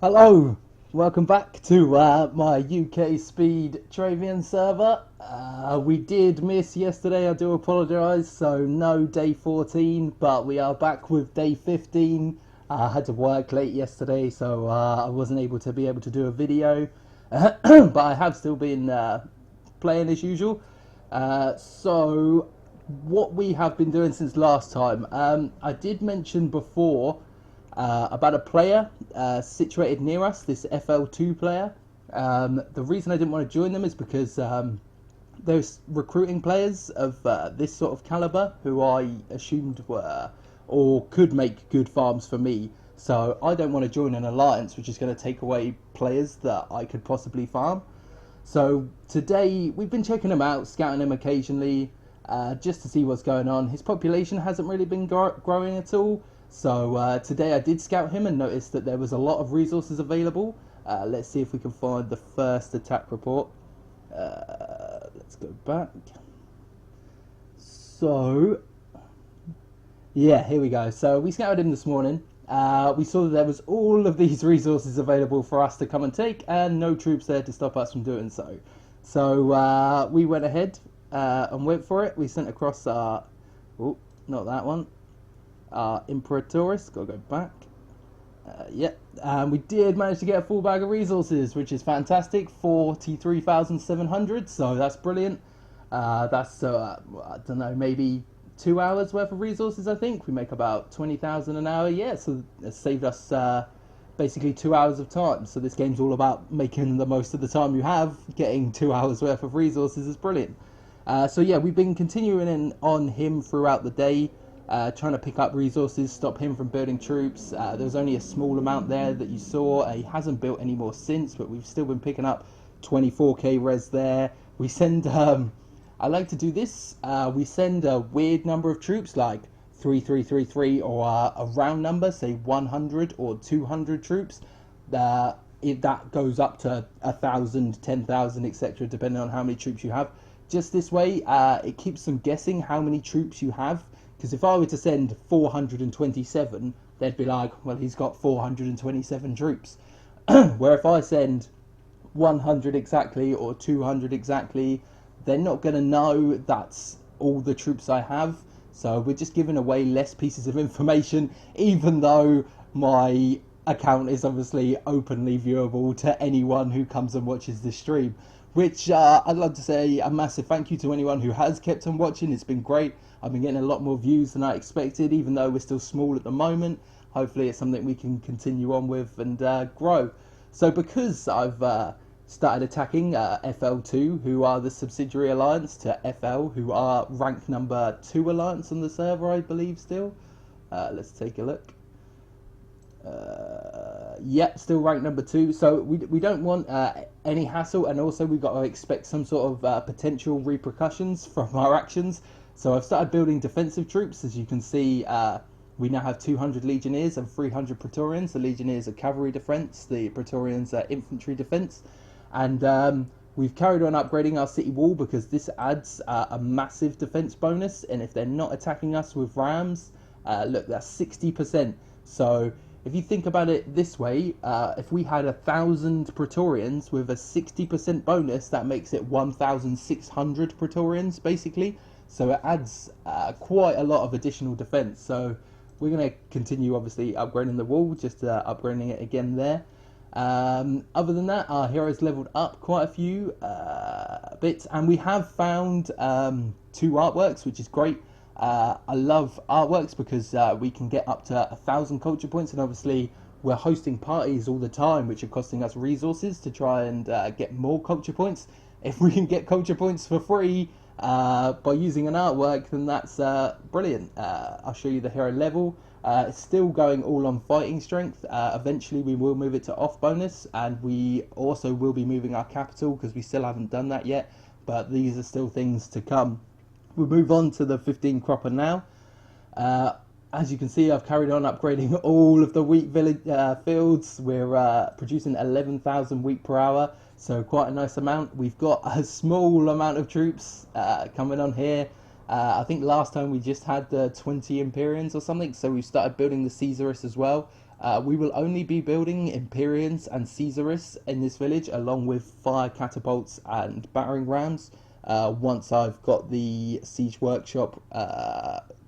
Hello, welcome back to my UK speed Travian server. We did miss yesterday, I do apologise, so no day 14, but we are back with day 15. I had to work late yesterday, so I wasn't able to do a video, but I have still been playing as usual. So what we have been doing since last time, I did mention before about a player situated near us, this FL2 player. The reason I didn't want to join them is because there's recruiting players of this sort of caliber who I assumed were or could make good farms for me. So I don't want to join an alliance which is going to take away players that I could possibly farm. So today we've been checking him out, scouting him occasionally, just to see what's going on. His population hasn't really been growing at all. So today I did scout him and noticed that there was a lot of resources available. Let's see if we can find the first attack report. Let's go back. So, yeah, here we go. So we scouted him this morning. We saw that there was all of these resources available for us to come and take, and no troops there to stop us from doing so. So we went ahead and went for it. We sent across our, oh, not that one, Imperatoris. Gotta go back. And we did manage to get a full bag of resources, which is fantastic. 43,700, so that's brilliant. That's I don't know, maybe 2 hours worth of resources. I think we make about 20,000 an hour. Yeah, so it saved us basically 2 hours of time. So this game's all about making the most of the time you have. Getting 2 hours worth of resources is brilliant. So yeah, we've been continuing on him throughout the day. Trying to pick up resources, stop him from building troops. There was only a small amount there that you saw. He hasn't built any more since, but we've still been picking up 24k res there. We send, I like to do this, we send a weird number of troops, like 3333, or a round number, say 100 or 200 troops. That goes up to 1,000, 10,000, etc., depending on how many troops you have. Just this way, it keeps them guessing how many troops you have. Because if I were to send 427, they'd be like, well, he's got 427 troops. Where if I send 100 exactly or 200 exactly, they're not going to know that's all the troops I have. So we're just giving away less pieces of information, even though my account is obviously openly viewable to anyone who comes and watches this stream. Which I'd love to say a massive thank you to anyone who has kept on watching. It's been great. I've been getting a lot more views than I expected, even though we're still small at the moment. Hopefully it's something we can continue on with and grow. So because I've started attacking FL2, who are the subsidiary alliance to FL, who are rank number 2 alliance on the server, I believe still. Let's take a look. Yeah, still ranked number 2. So we don't want any hassle, and also we've got to expect some sort of potential repercussions from our actions. So I've started building defensive troops. As you can see, we now have 200 legionnaires and 300 praetorians. The legionnaires are cavalry defense, the praetorians are infantry defense, and we've carried on upgrading our city wall because this adds a massive defense bonus. And if they're not attacking us with rams, look, that's 60%. So if you think about it this way, if we had 1,000 praetorians with a 60% bonus, that makes it 1,600 praetorians basically. So it adds quite a lot of additional defense. So we're going to continue obviously upgrading the wall, just upgrading it again there. Other than that, our heroes leveled up quite a few bits, and we have found 2 artworks, which is great. I love artworks because we can get up to 1,000 culture points, and obviously we're hosting parties all the time which are costing us resources to try and get more culture points. If we can get culture points for free by using an artwork, then that's brilliant. I'll show you the hero level. It's still going all on fighting strength. Eventually we will move it to off bonus, and we also will be moving our capital because we still haven't done that yet, but these are still things to come. We'll move on to the 15 cropper now. As you can see, I've carried on upgrading all of the wheat fields. We're producing 11,000 wheat per hour, so quite a nice amount. We've got a small amount of troops coming on here. I think last time we just had the 20 Imperians or something, so we've started building the Caesarus as well. We will only be building Empyreans and Caesaris in this village, along with fire catapults and battering rams. Once I've got the siege workshop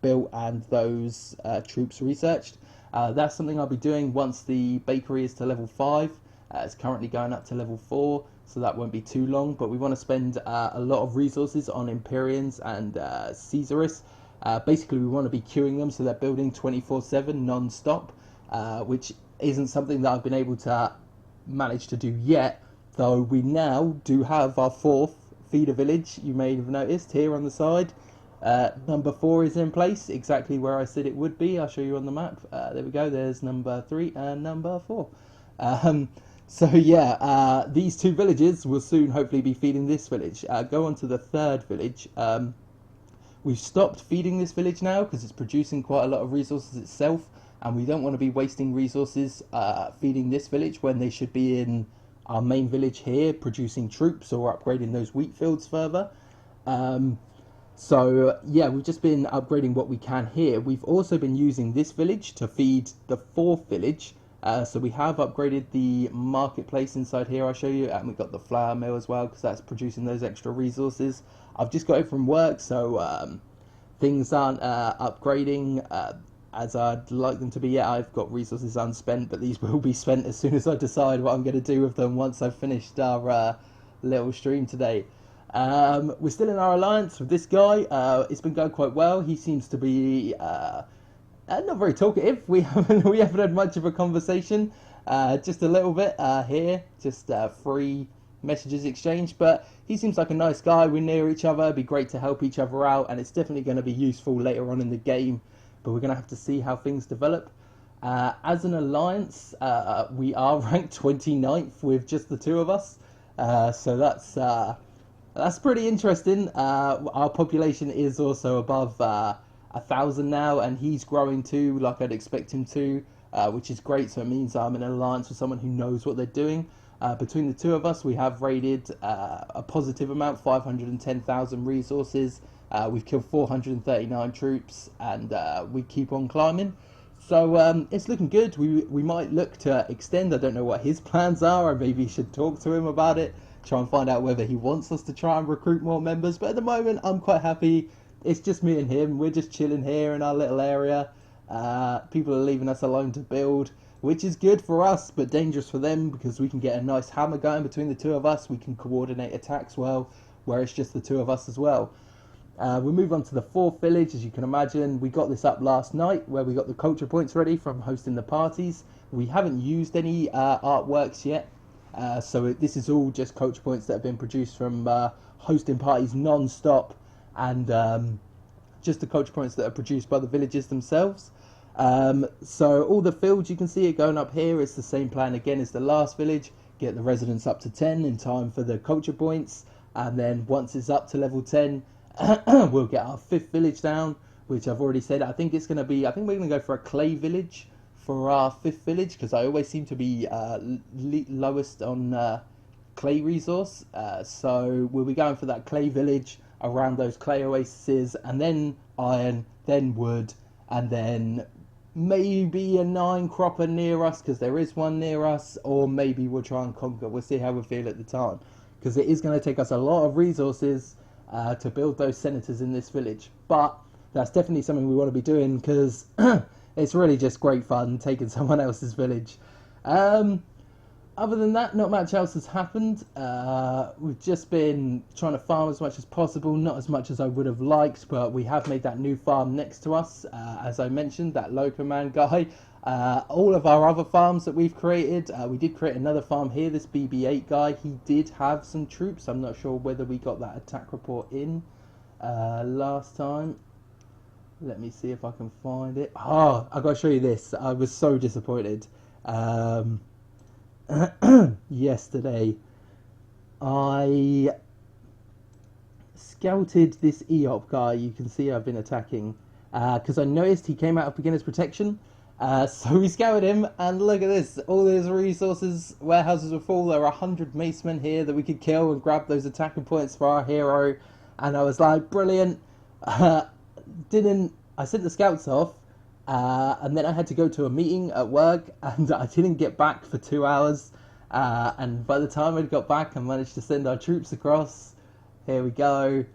built and those troops researched. That's something I'll be doing once the bakery is to level 5. It's currently going up to level 4, so that won't be too long, but we want to spend a lot of resources on Empyreans and Caesaris. Basically, we want to be queuing them so they're building 24/7 non-stop, which isn't something that I've been able to manage to do yet, though we now do have our 4th feeder village. You may have noticed here on the side. Number 4 is in place, exactly where I said it would be. I'll show you on the map. There we go, there's number 3 and number 4. So yeah, these 2 villages will soon hopefully be feeding this village. Go on to the 3rd village. We've stopped feeding this village now because it's producing quite a lot of resources itself, and we don't want to be wasting resources feeding this village when they should be in our main village here producing troops or upgrading those wheat fields further. So yeah, we've just been upgrading what we can here. We've also been using this village to feed the 4th village. So we have upgraded the marketplace inside here, I'll show you, and we've got the flour mill as well because that's producing those extra resources. I've just got it from work, so things aren't upgrading as I'd like them to be yet. I've got resources unspent, but these will be spent as soon as I decide what I'm going to do with them once I've finished our little stream today. We're still in our alliance with this guy. It's been going quite well. He seems to be not very talkative. We haven't had much of a conversation, just a little bit here, just 3 messages exchanged, but he seems like a nice guy. We're near each other. It'd be great to help each other out, and it's definitely going to be useful later on in the game, but we're going to have to see how things develop. As an alliance, we are ranked 29th with just the 2 of us, so that's pretty interesting. Our population is also above 1,000 now, and he's growing too, like I'd expect him to, which is great. So it means I'm in an alliance with someone who knows what they're doing. Between the 2 of us, we have raided a positive amount, 510,000 resources. We've killed 439 troops, and we keep on climbing. So it's looking good. We might look to extend. I don't know what his plans are. I maybe should talk to him about it, try and find out whether he wants us to try and recruit more members. But at the moment, I'm quite happy. It's just me and him. We're just chilling here in our little area. People are leaving us alone to build, which is good for us, but dangerous for them because we can get a nice hammer going between the 2 of us. We can coordinate attacks well, where it's just the 2 of us as well. We move on to the 4th village. As you can imagine, we got this up last night where we got the culture points ready from hosting the parties. We haven't used any artworks yet, so this is all just culture points that have been produced from hosting parties non-stop, and just the culture points that are produced by the villages themselves. So all the fields, you can see it going up here. It's the same plan again as the last village. Get the residents up to 10 in time for the culture points, and then once it's up to level 10, we'll get our 5th village down, which I've already said. I think we're going to go for a clay village for our 5th village, because I always seem to be lowest on clay resource. So we'll be going for that clay village around those clay oases, and then iron, then wood, and then maybe a 9 cropper near us, because there is one near us, or maybe we'll try and conquer. We'll see how we feel at the time, because it is going to take us a lot of resources to build those senators in this village. But that's definitely something we want to be doing, because it's really just great fun taking someone else's village. Other than that, not much else has happened. We've just been trying to farm as much as possible, not as much as I would have liked, but we have made that new farm next to us, as I mentioned, that Locoman guy. All of our other farms that we've created, we did create another farm here, this BB-8 guy. He did have some troops. I'm not sure whether we got that attack report in last time. Let me see if I can find it. Oh, I've got to show you this. I was so disappointed. Yesterday, I scouted this EOP guy. You can see I've been attacking because I noticed he came out of beginner's protection. So we scouted him, and look at this. All those resources, warehouses were full. There were 100 macemen here that we could kill and grab those attacking points for our hero. And I was like, brilliant. I sent the scouts off, And then I had to go to a meeting at work, and I didn't get back for 2 hours. And by the time I got back, I managed to send our troops across. Here we go.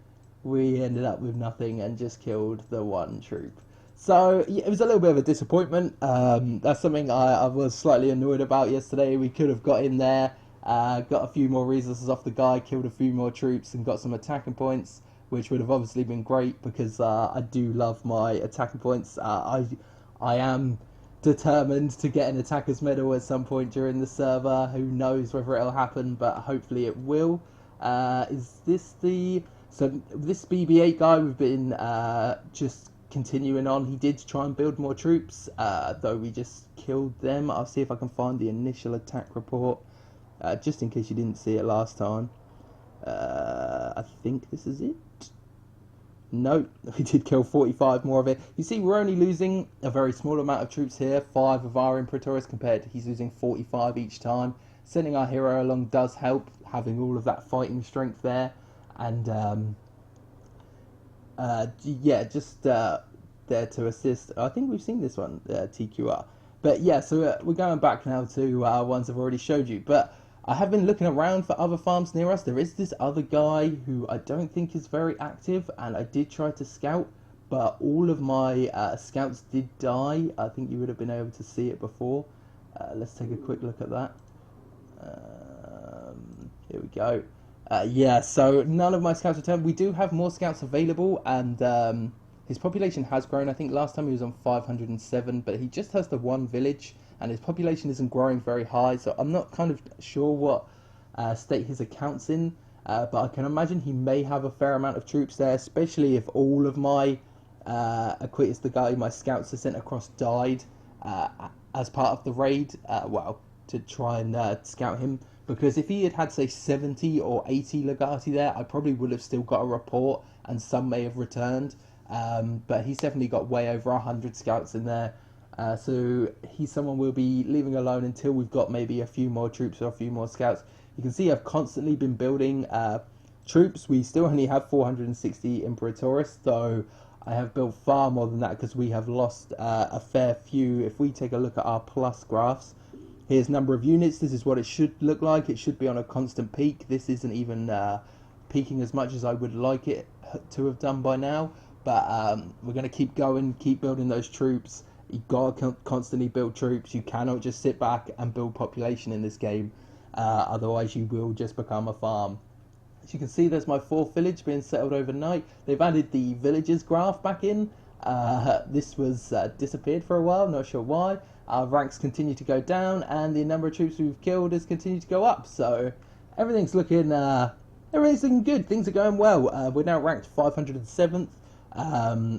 We ended up with nothing and just killed the one troop. So yeah, it was a little bit of a disappointment. That's something I was slightly annoyed about yesterday. We could have got in there, got a few more resources off the guy, killed a few more troops, and got some attacking points, which would have obviously been great because I do love my attacking points. I am determined to get an attacker's medal at some point during the server. Who knows whether it'll happen, but hopefully it will. Is this the... So this BB-8 guy, we've been just continuing on. He did try and build more troops, though we just killed them. I'll see if I can find the initial attack report, just in case you didn't see it last time. I think this is it. No, we did kill 45 more of it. You see, we're only losing a very small amount of troops here. 5 of our Imperators compared to he's losing 45 each time. Sending our hero along does help, having all of that fighting strength there. And yeah, just there to assist. I think we've seen this one, TQR. But yeah, so we're going back now to ones I've already showed you. But I have been looking around for other farms near us. There is this other guy who I don't think is very active, and I did try to scout, but all of my scouts did die. I think you would have been able to see it before. Let's take a quick look at that. Here we go. Yeah, so none of my scouts returned. We do have more scouts available, and his population has grown. I think last time he was on 507, but he just has the one village, and his population isn't growing very high, so I'm not kind of sure what state his account's in, but I can imagine he may have a fair amount of troops there, especially if all of my Aquitus, the guy my scouts are sent across, died as part of the raid, well, to try and scout him. Because if he had had, say, 70 or 80 Legati there, I probably would have still got a report, and some may have returned. But he's definitely got way over 100 scouts in there. So he's someone we'll be leaving alone until we've got maybe a few more troops or a few more scouts. You can see I've constantly been building troops. We still only have 460 Imperatores, though I have built far more than that because we have lost a fair few. If we take a look at our plus graphs, here's number of units. This is what it should look like. It should be on a constant peak. This isn't even peaking as much as I would like it to have done by now. But we're going to keep going, keep building those troops. You've got to constantly build troops. You cannot just sit back and build population in this game. Otherwise, you will just become a farm. As you can see, there's my 4th village being settled overnight. They've added the villagers graph back in. This was disappeared for a while, not sure why. Our ranks continue to go down, and the number of troops we've killed has continued to go up. So everything's looking good. Things are going well. We're now ranked 507th,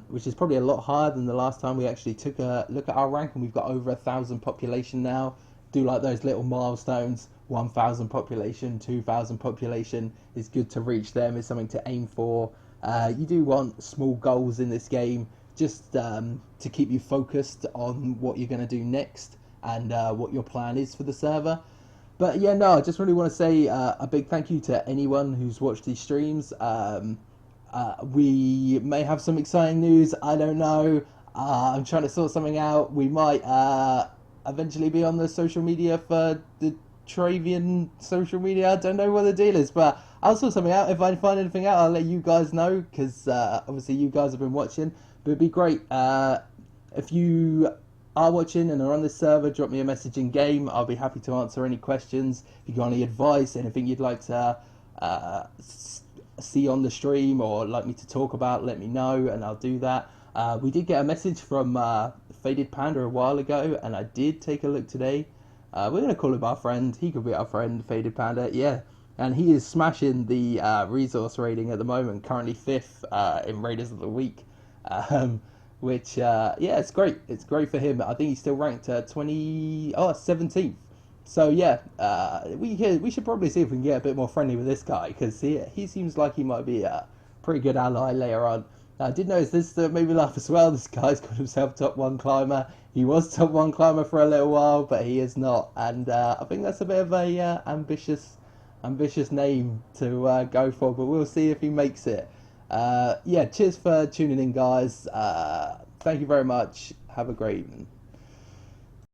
which is probably a lot higher than the last time we actually took a look at our rank, and we've got over 1,000 population now. Do like those little milestones. 1,000 population, 2,000 population is good to reach them. Is something to aim for. You do want small goals in this game, just to keep you focused on what you're going to do next and what your plan is for the server. But yeah, no, I just really want to say a big thank you to anyone who's watched these streams. We may have some exciting news, I don't know. I'm trying to sort something out. We might eventually be on the social media for the Travian social media. I don't know what the deal is, but I'll sort something out. If I find anything out, I'll let you guys know, because obviously you guys have been watching. But it'd be great if you are watching and are on this server, drop me a message in game. I'll be happy to answer any questions. If you got any advice, anything you'd like to see on the stream or like me to talk about, let me know and I'll do that. We did get a message from Faded Panda a while ago, and I did take a look today. We're going to call him our friend. He could be our friend, Faded Panda, yeah. And he is smashing the resource rating at the moment, currently 5th in Raiders of the Week. Which, yeah, it's great. It's great for him. I think he's still ranked 17th. So, yeah, we should probably see if we can get a bit more friendly with this guy, because he seems like he might be a pretty good ally later on. I did notice this made me laugh as well. This guy's got himself top 1 climber. He was top 1 climber for a little while, but he is not. And I think that's a bit of a ambitious name to go for, but we'll see if he makes it. Yeah, cheers for tuning in, guys. Thank you very much. Have a great evening.